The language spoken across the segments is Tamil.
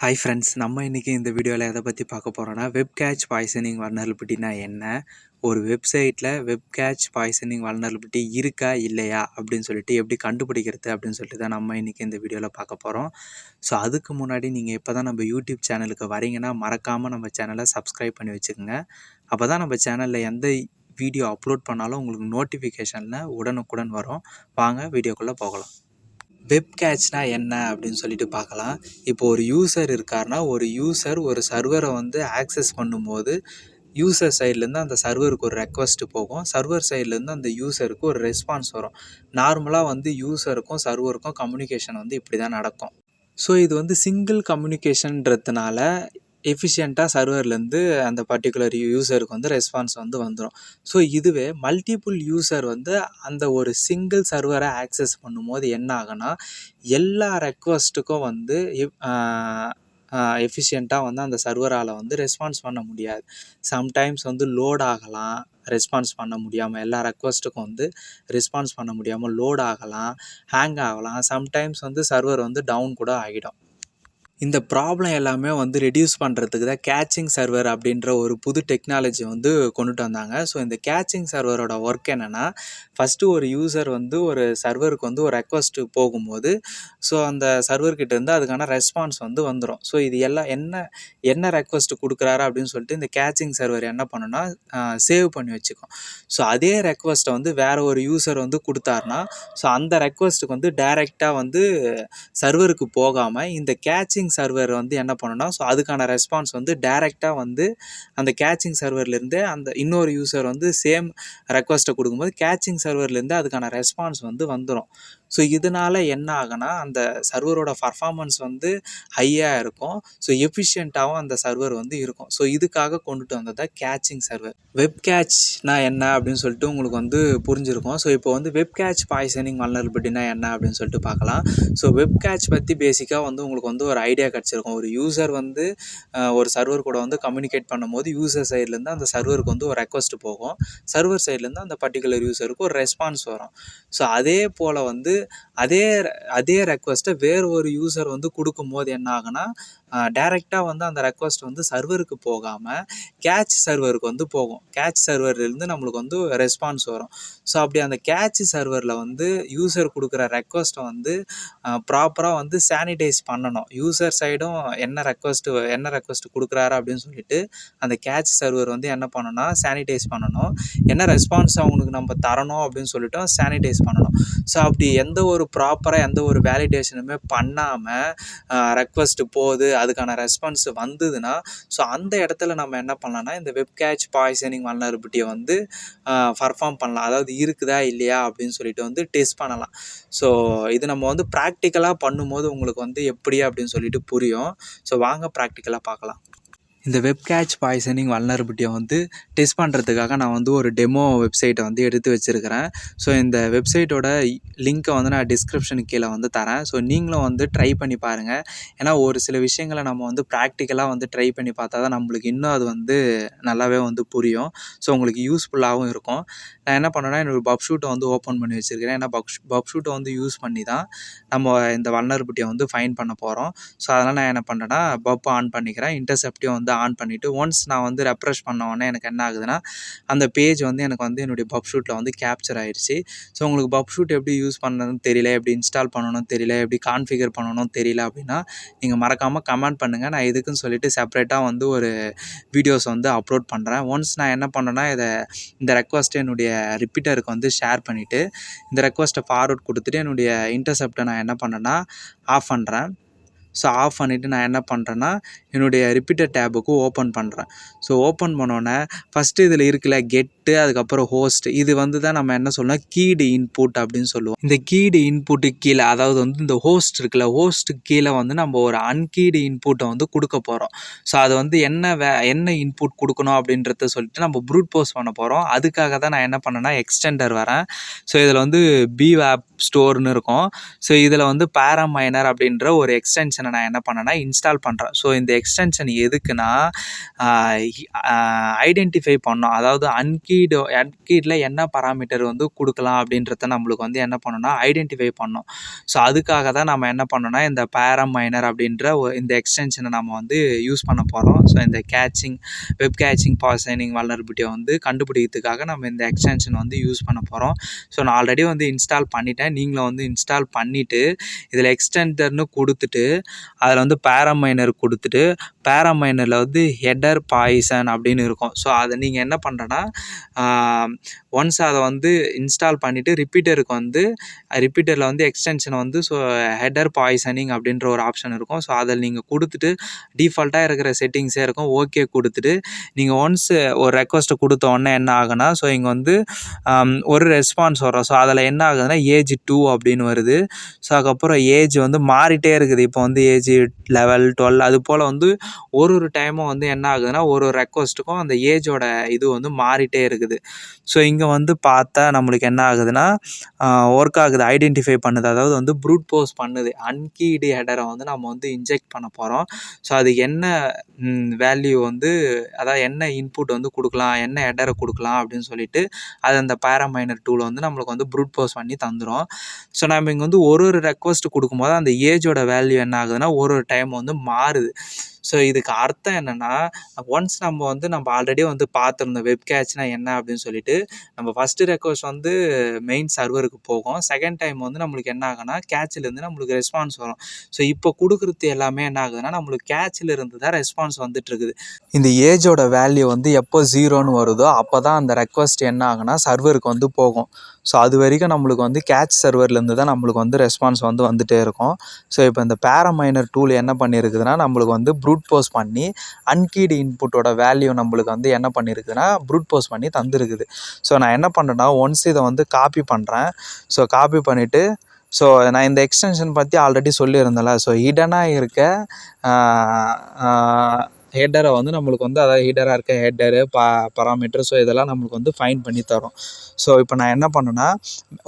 ஹாய் ஃப்ரெண்ட்ஸ், நம்ம இன்றைக்கி இந்த வீடியோவில் எதை பற்றி பார்க்க போகிறோன்னா, வெப் கேட்ச் பாய்சனிங் வல்னரபிலிட்டினா என்ன, ஒரு வெப்சைட்டில் வெப் கேட்ச் பாய்சனிங் வல்னரபிலிட்டி இருக்கா இல்லையா அப்படின்னு சொல்லிட்டு எப்படி கண்டுபிடிக்கிறது அப்படின்னு சொல்லிட்டு தான் நம்ம இன்றைக்கி இந்த வீடியோவில் பார்க்க போகிறோம். ஸோ அதுக்கு முன்னாடி நீங்கள் இப்போ தான் நம்ம யூடியூப் சேனலுக்கு வரீங்கன்னா மறக்காமல் நம்ம சேனலை சப்ஸ்கிரைப் பண்ணி வச்சுக்கோங்க. அப்போ தான் நம்ம சேனலில் எந்த வீடியோ அப்லோட் பண்ணாலும் உங்களுக்கு நோட்டிஃபிகேஷனில் உடனுக்குடன் வரும். வாங்க வீடியோக்குள்ளே போகலாம். வெப் கேட்ச்னா என்ன அப்படின்னு சொல்லிட்டு பார்க்கலாம். இப்போ ஒரு யூசர் இருக்காருன்னா, ஒரு சர்வரை வந்து ஆக்சஸ் பண்ணும்போது யூசர் சைட்லேருந்து அந்த சர்வருக்கு ஒரு ரெக்வஸ்ட் போகும். சர்வர் சைட்லேருந்து அந்த யூசருக்கு ஒரு ரெஸ்பான்ஸ் வரும். நார்மலாக வந்து யூசருக்கும் சர்வருக்கும் கம்யூனிகேஷன் வந்து இப்படி தான் நடக்கும். ஸோ இது வந்து சிங்கிள் கம்யூனிகேஷன்றதுனால எஃபிஷியண்ட்டாக சர்வர்லேருந்து அந்த பர்டிகுலர் யூசருக்கு வந்து ரெஸ்பான்ஸ் வந்து வந்துடும். ஸோ இதுவே மல்டிபிள் யூசர் வந்து அந்த ஒரு சிங்கிள் சர்வரை ஆக்சஸ் பண்ணும்போது என்ன ஆகுனா, எல்லா ரெக்வஸ்ட்டுக்கும் வந்து எஃபிஷியண்ட்டாக வந்து அந்த சர்வரால் வந்து ரெஸ்பான்ஸ் பண்ண முடியாது. சம்டைம்ஸ் வந்து லோட் ஆகலாம், ரெஸ்பான்ஸ் பண்ண முடியாமல், எல்லா ரெக்வஸ்ட்டுக்கும் வந்து ரெஸ்பான்ஸ் பண்ண முடியாமல் லோட் ஆகலாம், ஹேங் ஆகலாம். சம்டைம்ஸ் வந்து சர்வர் வந்து டவுன் கூட ஆகிடும். இந்த ப்ராப்ளம் எல்லாமே வந்து ரெடியூஸ் பண்ணுறதுக்கு தான் கேட்சிங் சர்வர் அப்படின்ற ஒரு புது டெக்னாலஜி வந்து கொண்டுட்டு வந்தாங்க. ஸோ இந்த கேட்சிங் சர்வரோட ஒர்க் என்னென்னா, ஃபஸ்ட்டு ஒரு யூசர் வந்து ஒரு சர்வருக்கு வந்து ஒரு ரெக்வஸ்ட்டு போகும்போது, ஸோ அந்த சர்வர்கிட்டேருந்து அதுக்கான ரெஸ்பான்ஸ் வந்து வந்துடும். ஸோ இது எல்லாம் என்ன ரெக்வஸ்ட்டு கொடுக்குறாரு அப்படின்னு சொல்லிட்டு இந்த கேட்சிங் சர்வர் என்ன பண்ணுன்னா, சேவ் பண்ணி வச்சுக்கும். ஸோ அதே ரெக்வஸ்ட்டை வந்து வேறு ஒரு யூசர் வந்து கொடுத்தாருனா, ஸோ அந்த ரெக்வஸ்ட்டுக்கு வந்து டைரெக்டாக வந்து சர்வருக்கு போகாமல் இந்த கேட்சிங் சர்வர் வந்து என்ன பண்ணுன்னா, ஸோ அதுக்கான ரெஸ்பான்ஸ் வந்து டைரெக்டாக வந்து அந்த கேட்சிங் சர்வர்லேருந்து அந்த இன்னொரு யூசர் வந்து சேம் ரெக்வஸ்ட்டை கொடுக்கும்போது கேட்சிங் சர்வர்லேருந்து அதுக்கான ரெஸ்பான்ஸ் வந்து வந்துடும். ஸோ இதனால் என்ன ஆகுனா, அந்த சர்வரோட பர்ஃபார்மன்ஸ் வந்து ஹையாக இருக்கும். ஸோ எஃபிஷியண்ட்டாகவும் அந்த சர்வர் வந்து இருக்கும். ஸோ இதுக்காக கொண்டுட்டு வந்தது தான் கேட்சிங் சர்வர். வெப் கேட்ச்னா என்ன அப்படின்னு சொல்லிட்டு உங்களுக்கு வந்து புரிஞ்சிருக்கும். ஸோ இப்போ வந்து வெப் கேட்ச் பாய்சனிங் வல்னரபிலிட்டினா என்ன அப்படின்னு சொல்லிட்டு பார்க்கலாம். ஸோ வெப் கேட்ச் பற்றி பேசிக்காக வந்து உங்களுக்கு வந்து ஒரு ஐடியா கிடச்சிருக்கும். ஒரு யூசர் வந்து ஒரு சர்வர் கூட வந்து கம்யூனிகேட் பண்ணும்போது யூசர் சைட்லேருந்து அந்த சர்வருக்கு வந்து ஒரு ரெக்வஸ்ட் போகும். சர்வர் சைட்லேருந்து அந்த பர்டிகுலர் யூசருக்கு ஒரு ரெஸ்பான்ஸ் வரும். ஸோ அதே போல் வந்து அதே ரெக்வஸ்ட்டை வேறு ஒரு யூசர் வந்து கொடுக்கும்போது என்ன ஆகுனா, டைரெக்டாக வந்து அந்த ரெக்வஸ்ட் வந்து சர்வருக்கு போகாமல் கேட்ச் சர்வருக்கு வந்து போகும். கேட்ச் சர்வர்லேருந்து நம்மளுக்கு வந்து ரெஸ்பான்ஸ் வரும். ஸோ அப்படி அந்த கேட்ச் சர்வரில் வந்து யூசர் கொடுக்குற ரெக்வஸ்ட்டை வந்து ப்ராப்பராக வந்து சானிடைஸ் பண்ணணும். யூசர் சைடும் என்ன ரெக்வஸ்ட் கொடுக்குறாரு அப்படின்னு சொல்லிட்டு அந்த கேட்ச் சர்வர் வந்து என்ன பண்ணணும்னா சானிடைஸ் பண்ணணும். என்ன ரெஸ்பான்ஸ் அவங்களுக்கு நம்ம தரணும் அப்படின்னு சொல்லிட்டு சானிடைஸ் பண்ணணும். ஸோ அப்படி எந்த ஒரு வேலிடேஷனுமே பண்ணாமல் ரெக்வஸ்ட் போகுது, அதுக்கான ரெஸ்பான்ஸ் வந்ததுன்னா, ஸோ அந்த இடத்துல நம்ம என்ன பண்ணலாம்னா, இந்த வெப் கேட்ச் பாய்சனிங் வல்னரபிலிட்டியை வந்து பர்ஃபார்ம் பண்ணலாம். அதாவது இருக்குதா இல்லையா அப்படின்னு சொல்லிட்டு வந்து டெஸ்ட் பண்ணலாம். ஸோ இது நம்ம வந்து ப்ராக்டிக்கலாக பண்ணும்போது உங்களுக்கு வந்து எப்படி அப்படின்னு சொல்லிட்டு புரியும். ஸோ வாங்க ப்ராக்டிக்கலாக பார்க்கலாம். இந்த வெப் கேட்ச் பாய்சனிங் வல்னரபிலிட்டியை வந்து டெஸ்ட் பண்ணுறதுக்காக நான் வந்து ஒரு டெமோ வெப்சைட்டை வந்து எடுத்து வச்சுருக்கிறேன். ஸோ இந்த வெப்சைட்டோட லிங்க்கை வந்து நான் டிஸ்கிரிப்ஷனுக்கு கீழே வந்து தரேன். ஸோ நீங்களும் வந்து ட்ரை பண்ணி பாருங்கள். ஏன்னா ஒரு சில விஷயங்களை நம்ம வந்து ப்ராக்டிக்கலாக வந்து ட்ரை பண்ணி பார்த்தா தான் நம்மளுக்கு இன்னும் அது வந்து நல்லாவே வந்து புரியும். ஸோ உங்களுக்கு யூஸ்ஃபுல்லாகவும் இருக்கும். நான் என்ன பண்ணேன்னா, என்னோடய பப்ஷூட்டை வந்து ஓப்பன் பண்ணி வச்சுருக்கிறேன். ஏன்னா பப்ஷூட்டை வந்து யூஸ் பண்ணி தான் நம்ம இந்த வல்னரபிலிட்டியை வந்து ஃபைண்ட் பண்ண போகிறோம். ஸோ அதனால் நான் என்ன பண்ணுறேன்னா, பப் ஆன் பண்ணிக்கிறேன். இன்டர்செப்டையும் வந்து ஆன் பண்ணிவிட்டு ஒன்ஸ் நான் வந்து ரெஃப்ரெஷ் பண்ண உடனே எனக்கு என்ன ஆகுதுன்னா, அந்த பேஜ் வந்து எனக்கு வந்து என்னுடைய பப்ஷூட்டில் வந்து கேப்சர் ஆகிடுச்சு. ஸோ உங்களுக்கு பப்ஷூட் எப்படி யூஸ் பண்ணணும்னு தெரியல, எப்படி இன்ஸ்டால் பண்ணணும்னு தெரியல, எப்படி கான்ஃபிகர் பண்ணணும்னு தெரியல அப்படின்னா, நீங்கள் மறக்காமல் கமெண்ட் பண்ணுங்கள். நான் இதுக்குன்னு சொல்லிட்டு செப்பரேட்டாக வந்து ஒரு வீடியோஸ் வந்து அப்லோட் பண்ணுறேன். ஒன்ஸ் நான் என்ன பண்ணேன்னா, இந்த ரெக்வஸ்ட்டை என்னுடைய ரிப்பீட்டருக்கு வந்து ஷேர் பண்ணிவிட்டு இந்த ரெக்வஸ்ட்டை ஃபார்வர்ட் கொடுத்துட்டு என்னுடைய இன்டர்செப்டை நான் என்ன பண்ணேன்னா ஆஃப் பண்ணுறேன். ஸோ ஆஃப் பண்ணிவிட்டு நான் என்ன பண்ணுறேன்னா, என்னுடைய ரிப்பீட்டர் டேபுக்கு ஓப்பன் பண்ணுறேன். ஸோ ஓப்பன் பண்ணோன்னே ஃபஸ்ட்டு இதில் இருக்குல்ல கெட்டு, அதுக்கப்புறம் ஹோஸ்ட், இது வந்து தான் நம்ம என்ன சொல்லணும் கீடு இன்புட் அப்படின்னு சொல்லுவோம். இந்த கீடு இன்புட்டுக்கு கீழே, அதாவது வந்து இந்த ஹோஸ்ட் இருக்குல்ல, ஹோஸ்ட்டுக்கு கீழே வந்து நம்ம ஒரு அன்கீடு இன்புட்டை வந்து கொடுக்க போகிறோம். ஸோ அது வந்து என்ன இன்புட் கொடுக்கணும் அப்படின்றத சொல்லிட்டு நம்ம ப்ரூட் போஸ்ட் பண்ண போகிறோம். அதுக்காக தான் நான் என்ன பண்ணேன்னா எக்ஸ்டெண்டர் வரேன். ஸோ இதில் வந்து பிவேப் ஸ்டோர்னு இருக்கும். ஸோ இதில் வந்து பேராமைனர் அப்படின்ற ஒரு எக்ஸ்டென்ஷன் எக்ஸ்டென்ஷனை நான் என்ன பண்ணேன்னா இன்ஸ்டால் பண்ணுறேன். ஸோ இந்த எக்ஸ்டென்ஷன் எதுக்குன்னா ஐடென்டிஃபை பண்ணோம். அதாவது அன்கீடில் என்ன பாராமீட்டர் வந்து கொடுக்கலாம் அப்படின்றத நம்மளுக்கு வந்து என்ன பண்ணணும்னா ஐடென்டிஃபை பண்ணோம். ஸோ அதுக்காக தான் நம்ம என்ன பண்ணோம்னா இந்த பேரம் மைனர் அப்படின்ற இந்த எக்ஸ்டென்ஷனை நம்ம வந்து யூஸ் பண்ண போகிறோம். ஸோ இந்த வெப் கேச்சிங் பாய்சனிங் வல்னரபிலிட்டியை வந்து கண்டுபிடிக்கிறதுக்காக நம்ம இந்த எக்ஸ்டென்ஷன் வந்து யூஸ் பண்ண போகிறோம். ஸோ நான் ஆல்ரெடி வந்து இன்ஸ்டால் பண்ணிட்டேன். நீங்களும் வந்து இன்ஸ்டால் பண்ணிவிட்டு இதில் எக்ஸ்டெண்டர்னு கொடுத்துட்டு அதில் வந்து பேரம் மைனர் கொடுத்துட்டு பேரம் மைனரில் வந்து ஹெடர் பாய்சன் அப்படின்னு இருக்கும். ஸோ அதை நீங்கள் என்ன பண்ணுறேன்னா ஒன்ஸ் அதை வந்து இன்ஸ்டால் பண்ணிவிட்டு ரிப்பீட்டரில் வந்து எக்ஸ்டென்ஷனை வந்து ஸோ ஹெடர் பாய்சனிங் அப்படின்ற ஒரு ஆப்ஷன் இருக்கும். ஸோ அதில் நீங்கள் கொடுத்துட்டு டிஃபால்ட்டாக இருக்கிற செட்டிங்ஸே இருக்கும். ஓகே கொடுத்துட்டு நீங்கள் ஒன்ஸ் ஒரு ரெக்வஸ்ட்டை கொடுத்த உடனே என்ன ஆகுனா ஸோ இங்கே வந்து ஒரு ரெஸ்பான்ஸ் வரும். ஸோ அதில் என்ன ஆகுதுன்னா ஏஜ் 2 அப்படின்னு வருது. ஸோ அதுக்கப்புறம் ஏஜ் வந்து மாறிட்டே இருக்குது. இப்போ வந்து ஏஜ் 11, 12 அது போல் வந்து ஒரு டைமும் வந்து என்ன ஆகுதுன்னா ஒரு ரெக்வஸ்ட்டுக்கும் அந்த ஏஜோட இது வந்து மாறிட்டே இருக்குது. ஸோ இங்கே வந்து பார்த்தா நம்மளுக்கு என்ன ஆகுதுன்னா ஒர்க் ஆகுது, ஐடென்டிஃபை பண்ணுது. அதாவது வந்து ப்ரூட் போஸ் பண்ணுது. அன்கீடு ஹெடரை வந்து நம்ம வந்து இன்ஜெக்ட் பண்ண போகிறோம். ஸோ அது என்ன வேல்யூ வந்து அதாவது என்ன இன்புட் வந்து கொடுக்கலாம், என்ன ஹெடரை கொடுக்கலாம் அப்படின்னு சொல்லிட்டு அது அந்த பேராமைனர் டூல் வந்து நம்மளுக்கு வந்து ப்ரூட் போஸ் பண்ணி தந்துடும். ஸோ நம்ம இங்கே வந்து ஒரு ரெக்வஸ்ட் கொடுக்கும்போது அந்த ஏஜோட வேல்யூ என்ன ஆகுதுன்னா ஒரு டைம் வந்து மாறுது. ஸோ இதுக்கு அர்த்தம் என்னென்னா ஒன்ஸ் நம்ம ஆல்ரெடி வந்து பார்த்துருந்தோம் வெப் கேட்ச்னா என்ன அப்படின்னு சொல்லிட்டு நம்ம ஃபஸ்ட்டு ரெக்வஸ்ட் வந்து மெயின் சர்வருக்கு போகும். செகண்ட் டைம் வந்து நம்மளுக்கு என்ன ஆகுனா கேட்சிலேருந்து நம்மளுக்கு ரெஸ்பான்ஸ் வரும். ஸோ இப்போ கொடுக்குறது எல்லாமே என்ன ஆகுதுன்னா நம்மளுக்கு கேட்சில் இருந்து தான் ரெஸ்பான்ஸ் வந்துட்டு இருக்குது. இந்த ஏஜோட வேல்யூ வந்து எப்போ 0ன்னு வருதோ அப்போ தான் அந்த ரெக்வஸ்ட் என்ன ஆகுனா சர்வருக்கு வந்து போகும். ஸோ அது வரைக்கும் நம்மளுக்கு வந்து கேட்ச் சர்வர்லேருந்து தான் நம்மளுக்கு வந்து ரெஸ்பான்ஸ் வந்து வந்துகிட்டே இருக்கும். ஸோ இப்போ இந்த பேராமைனர் டூல் என்ன பண்ணியிருக்குதுன்னா நம்மளுக்கு வந்து ப்ரூட் போஸ் பண்ணி அன்கீடு இன்புட்டோட வேல்யூ நம்மளுக்கு வந்து என்ன பண்ணியிருக்குதுன்னா ப்ரூட் போஸ் பண்ணி தந்துருக்குது. ஸோ நான் என்ன பண்ணுறேன்னா ஒன்ஸ் இதை வந்து காப்பி பண்ணுறேன். ஸோ காப்பி பண்ணிவிட்டு ஸோ நான் இந்த எக்ஸ்டென்ஷன் பற்றி ஆல்ரெடி சொல்லியிருந்தேன்ல. ஸோ ஹிடனாக இருக்க ஹெட்டரை வந்து நம்மளுக்கு வந்து அதாவது ஹீடராக இருக்க ஹெட்டரு பராமீட்டர் ஸோ இதெல்லாம் நம்மளுக்கு வந்து ஃபைன் பண்ணி தரும். ஸோ இப்போ நான் என்ன பண்ணேன்னா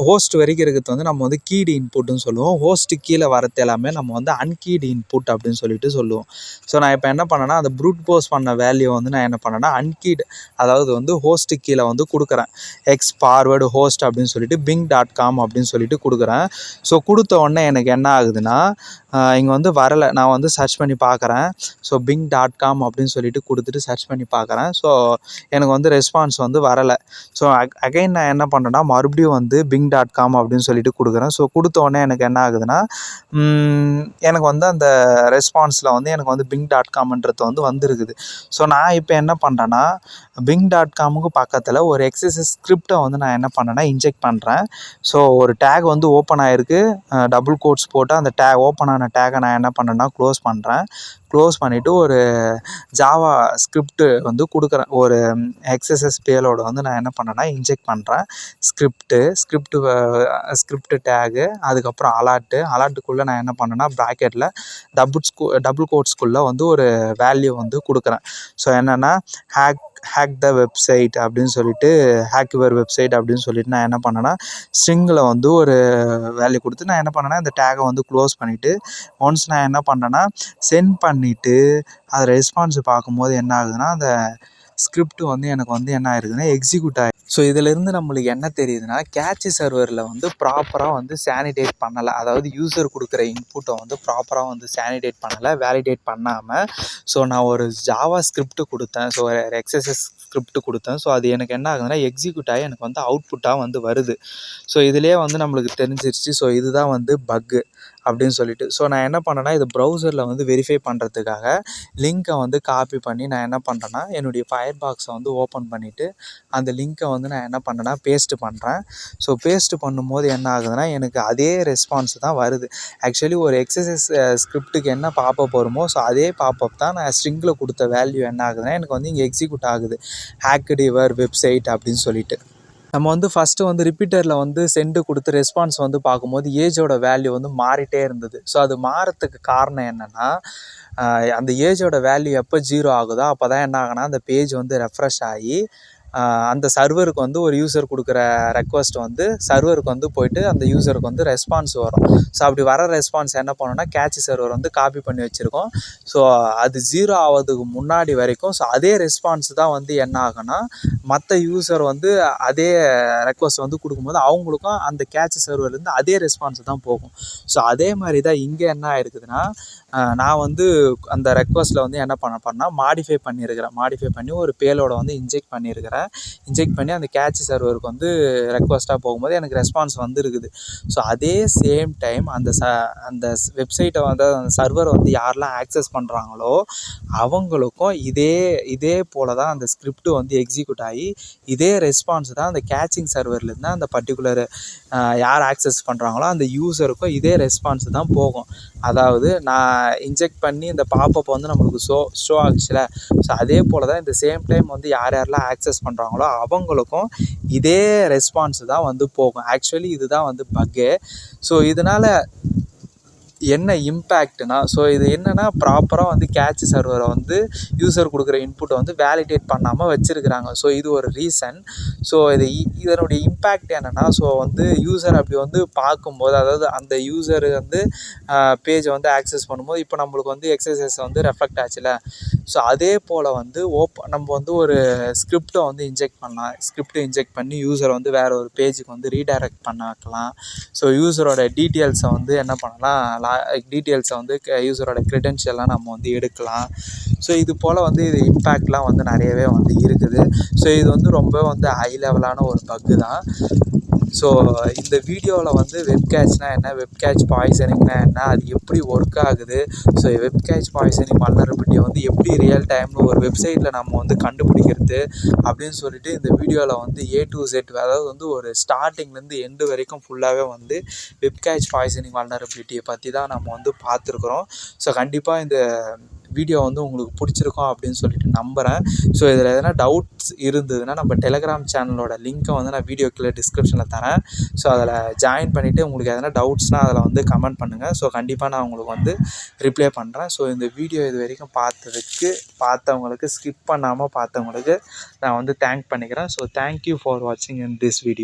ஹோஸ்ட் வரைக்கும் இருக்கிறது வந்து நம்ம வந்து கீடு இன்புட்டுன்னு சொல்லுவோம். ஹோஸ்ட்டு கீழே வரது எல்லாமே நம்ம வந்து அன்கீடு இன்புட் அப்படின்னு சொல்லிட்டு சொல்லுவோம். ஸோ நான் இப்போ என்ன பண்ணேன்னா அந்த ப்ரூட் போஸ் பண்ண வேல்யூ வந்து நான் என்ன பண்ணேன்னா அன்கீடு அதாவது வந்து ஹோஸ்ட்டு கீழே வந்து கொடுக்குறேன். எக்ஸ் ஃபார்வர்டு ஹோஸ்ட் அப்படின்னு சொல்லிட்டு bing.com அப்படின்னு சொல்லிட்டு கொடுக்குறேன். ஸோ கொடுத்த உடனே எனக்கு என்ன ஆகுதுன்னா இங்கே வந்து வரலை. நான் வந்து சர்ச் பண்ணி பார்க்குறேன். ஸோ bing.com அப்படின்னு சொல்லிட்டு கொடுத்துட்டு சர்ச் பண்ணி பார்க்குறேன். ஸோ எனக்கு வந்து ரெஸ்பான்ஸ் வந்து வரலை. ஸோ அகைன் நான் என்ன பண்ணுறேன்னா மறுபடியும் வந்து bing.com அப்படின்னு சொல்லிட்டு கொடுக்குறேன். ஸோ கொடுத்த உடனே எனக்கு என்ன ஆகுதுன்னா எனக்கு வந்து அந்த ரெஸ்பான்ஸில் வந்து எனக்கு வந்து bing.comன்றது வந்து வந்துருக்குது. ஸோ நான் இப்போ என்ன பண்ணுறேன்னா bing.comக்கு பக்கத்தில் ஒரு எக்ஸசைஸ் ஸ்கிரிப்டை வந்து நான் என்ன பண்ணேன்னா இன்ஜெக்ட் பண்ணுறேன். ஸோ ஒரு டேக் வந்து ஓப்பன் ஆகிருக்கு. டபுள் கோட்ஸ் போட்டு அந்த ஓப்பன் ஆன டேக்கை நான் என்ன பண்ணுறேன்னா க்ளோஸ் பண்ணுறேன். க்ளோஸ் பண்ணிவிட்டு ஒரு ஜாவா ஸ்கிரிப்டு வந்து கொடுக்குறேன். ஒரு எக்ஸசைஸ் பேலோட வந்து நான் என்ன பண்ணேன்னா இன்ஜெக்ட் பண்ணுறேன். ஸ்கிரிப்டு டேகு அதுக்கப்புறம் அலாட்டுக்குள்ளே நான் என்ன பண்ணேன்னா ப்ராக்கெட்டில் டபுள் கோட்ஸ்குள்ளே வந்து ஒரு வேல்யூ வந்து கொடுக்குறேன். ஸோ என்னென்னா ஹேக் த வெப்சைட் அப்படின்னு சொல்லிட்டு ஹேக் யுவர் வெப்சைட் அப்படின்னு சொல்லிட்டு நான் என்ன பண்ணேன்னா ஸ்ட்ரிங்கில் வந்து ஒரு வேல்யூ கொடுத்து நான் என்ன பண்ணேன்னா இந்த டேகை வந்து க்ளோஸ் பண்ணிவிட்டு ஒன்ஸ் நான் என்ன பண்ணுறேன்னா சென்ட் பண்ணிவிட்டு அது ரெஸ்பான்ஸ் பார்க்கும்போது என்ன ஆகுதுன்னா அந்த ஸ்கிரிப்ட் வந்து எனக்கு வந்து என்ன ஆயிருக்குதுன்னா எக்ஸிக்யூட் ஆகி. ஸோ இதிலேருந்து நம்மளுக்கு என்ன தெரியுதுன்னா கேட்ச் சர்வரில் வந்து ப்ராப்பராக வந்து சானிடேட் பண்ணலை. அதாவது யூசர் கொடுக்குற இன்புட்டை வந்து ப்ராப்பராக வந்து சானிடேட் பண்ணலை, வேலிடேட் பண்ணாமல். ஸோ நான் ஒரு ஜாவா ஸ்கிரிப்ட் கொடுத்தேன். ஸோ ஒரு எக்ஸசைஸ் ஸ்கிரிப்ட் கொடுத்தேன். ஸோ அது எனக்கு என்ன ஆகுதுன்னா எக்ஸிக்யூட் ஆகி எனக்கு வந்து அவுட்புட்டாக வந்து வருது. ஸோ இதிலே வந்து நம்மளுக்கு தெரிஞ்சிருச்சு. ஸோ இதுதான் வந்து பக்கு அப்படின்னு சொல்லிட்டு. ஸோ நான் என்ன பண்ணேன்னா இது ப்ரௌசரில் வந்து வெரிஃபை பண்ணுறதுக்காக லிங்க்கை வந்து காப்பி பண்ணி நான் என்ன பண்ணுறேன்னா என்னுடைய ஃபயர் பாக்ஸை வந்து ஓப்பன் பண்ணிவிட்டு அந்த லிங்க்கை வந்து நான் என்ன பண்ணுறேன்னா பேஸ்ட்டு பண்ணுறேன். ஸோ பேஸ்ட்டு பண்ணும்போது என்ன ஆகுதுன்னா எனக்கு அதே ரெஸ்பான்ஸ் தான் வருது. ஆக்சுவலி ஒரு எக்ஸசைஸ் ஸ்கிரிப்ட்டுக்கு என்ன பாப்பப் வருமோ ஸோ அதே பாப்பப் தான் நான் ஸ்ட்ரிங்கில் கொடுத்த வேல்யூ என்ன ஆகுதுன்னா எனக்கு வந்து இங்கே எக்ஸிக்யூட் ஆகுது. ஹேக்டு யுவர் வெப்சைட் அப்படின்னு சொல்லிட்டு. நம்ம வந்து ஃபஸ்ட்டு வந்து ரிப்பீட்டரில் வந்து சென்டு கொடுத்து ரெஸ்பான்ஸ் வந்து பார்க்கும்போது ஏஜோட வேல்யூ வந்து மாறிட்டே இருந்தது. ஸோ அது மாறத்துக்கு காரணம் என்னென்னா அந்த ஏஜோட வேல்யூ எப்போ 0 ஆகுதோ அப்போ தான் என்ன ஆகுனா அந்த பேஜ் வந்து ரெஃப்ரெஷ் ஆகி அந்த சர்வருக்கு வந்து ஒரு யூசர் கொடுக்குற ரெக்வஸ்ட் வந்து சர்வருக்கு வந்து போயிட்டு அந்த யூசருக்கு வந்து ரெஸ்பான்ஸ் வரும். ஸோ அப்படி வர ரெஸ்பான்ஸ் என்ன பண்ணணும்னா கேட்ச் சர்வர் வந்து காப்பி பண்ணி வச்சுருக்கோம். ஸோ அது 0 ஆகிறதுக்கு முன்னாடி வரைக்கும் ஸோ அதே ரெஸ்பான்ஸ் தான் வந்து என்ன ஆகும்னா மற்ற யூசர் வந்து அதே ரெக்வஸ்ட் வந்து கொடுக்கும்போது அவங்களுக்கும் அந்த கேட்ச் சர்வர்லேருந்து அதே ரெஸ்பான்ஸ் தான் போகும். ஸோ அதே மாதிரி தான் இங்கே என்ன ஆயிருக்குதுன்னா நான் வந்து அந்த ரெக்வஸ்ட்டில் வந்து என்ன பண்ணேன்னா மாடிஃபை பண்ணி ஒரு பேலோட வந்து இன்ஜெக்ட் பண்ணியிருக்கிறேன். இன்ஜெக்ட் பண்ணி அந்த கேட்ச் சர்வருக்கு வந்து ரெக்வஸ்ட்டாக போகும்போது எனக்கு ரெஸ்பான்ஸ் வந்துருக்குது. ஸோ அதே சேம் டைம் அந்த வெப்சைட்டை வந்து அந்த சர்வரை வந்து யாரெல்லாம் ஆக்சஸ் பண்ணுறாங்களோ அவங்களுக்கும் இதே போல் தான் அந்த ஸ்கிரிப்ட் வந்து எக்ஸிக்யூட் ஆகி இதே ரெஸ்பான்ஸ் தான் அந்த கேட்சிங் சர்வர்லேருந்து அந்த பர்டிகுலர் யார் ஆக்சஸ் பண்ணுறாங்களோ அந்த யூசருக்கும் இதே ரெஸ்பான்ஸ் தான் போகும். அதாவது நான் இன்ஜெக்ட் பண்ணி இந்த பாப்பப் வந்து நம்மளுக்கு ஷோ ஆகுச்சுல. ஸோ அதே போல் தான் இந்த சேம் டைம் வந்து யாரெல்லாம் ஆக்சஸ் பண்ணுறாங்களோ அவங்களுக்கும் இதே ரெஸ்பான்ஸ் தான் வந்து போகும். ஆக்சுவலி இதுதான் வந்து பக்கு. ஸோ இதனால் என்ன இம்பேக்ட்னா ஸோ இது என்னென்னா ப்ராப்பராக வந்து கேட்ச் சர்வரை வந்து யூசர் கொடுக்குற இன்புட்டை வந்து வேலிடேட் பண்ணாமல் வச்சுருக்கிறாங்க. ஸோ இது ஒரு ரீசன். ஸோ இதனுடைய இம்பேக்ட் என்னென்னா ஸோ வந்து யூசர் அப்படி வந்து பார்க்கும்போது அதாவது அந்த யூசர் வந்து பேஜை வந்து ஆக்சஸ் பண்ணும்போது இப்போ நம்மளுக்கு வந்து எக்ஸசைஸ் வந்து ரெஃப்ளெக்ட் ஆச்சுல. ஸோ அதே போல் வந்து நம்ம வந்து ஒரு ஸ்கிரிப்டை வந்து இன்ஜெக்ட் பண்ணி யூசரை வந்து வேறு ஒரு பேஜுக்கு வந்து ரீடைரக்ட் பண்ண வைக்கலாம். ஸோ யூசரோட டீட்டெயில்ஸை வந்து என்ன பண்ணலாம் டீட்டெயில்ஸை வந்து யூசரோட க்ரெடென்ஷியல்லாம் நம்ம வந்து எடுக்கலாம். ஸோ இது போல் வந்து இது இம்பேக்ட்லாம் வந்து நிறையவே வந்து இருக்குது. ஸோ இது வந்து ரொம்ப வந்து ஹை லெவலான ஒரு பக்கு தான். ஸோ இந்த வீடியோவில் வந்து வெப்கேட்ச்னால் என்ன, வெப்கேட்ச் பாய்சனிங்னா என்ன, அது எப்படி ஒர்க் ஆகுது, ஸோ வெப்கேட்ச் பாய்சனிங் வல்னரபிலிட்டியை வந்து எப்படி ரியல் டைமில் ஒரு வெப்சைட்டில் நம்ம வந்து கண்டுபிடிக்கிறது அப்படின்னு சொல்லிட்டு இந்த வீடியோவில் வந்து A to Z அதாவது வந்து ஒரு ஸ்டார்டிங்லேருந்து எண்டு வரைக்கும் ஃபுல்லாகவே வந்து வெப்கேட்ச் பாய்சனிங் வல்னரபிலிட்டியை பற்றி தான் நம்ம வந்து பார்த்துருக்குறோம். ஸோ கண்டிப்பாக இந்த வீடியோ வந்து உங்களுக்கு பிடிச்சிருக்கும் அப்படின்னு சொல்லிட்டு நம்புகிறேன். ஸோ இதில் எதனா டவுட்ஸ் இருந்ததுன்னா நம்ம டெலகிராம் சேனலோட லிங்க்கை வந்து நான் வீடியோ கீழே டிஸ்கிரிப்ஷனில் தரேன். ஸோ அதில் ஜாயின் பண்ணிவிட்டு உங்களுக்கு எதனா டவுட்ஸ்னால் அதில் வந்து கமெண்ட் பண்ணுங்கள். ஸோ கண்டிப்பாக நான் உங்களுக்கு வந்து ரிப்ளை பண்ணுறேன். ஸோ இந்த வீடியோ இது வரைக்கும் பார்த்தவங்களுக்கு ஸ்கிப் பண்ணாமல் பார்த்தவங்களுக்கு நான் வந்து தேங்க் பண்ணிக்கிறேன். ஸோ தேங்க்யூ ஃபார் வாட்சிங் இன் திஸ் வீடியோ.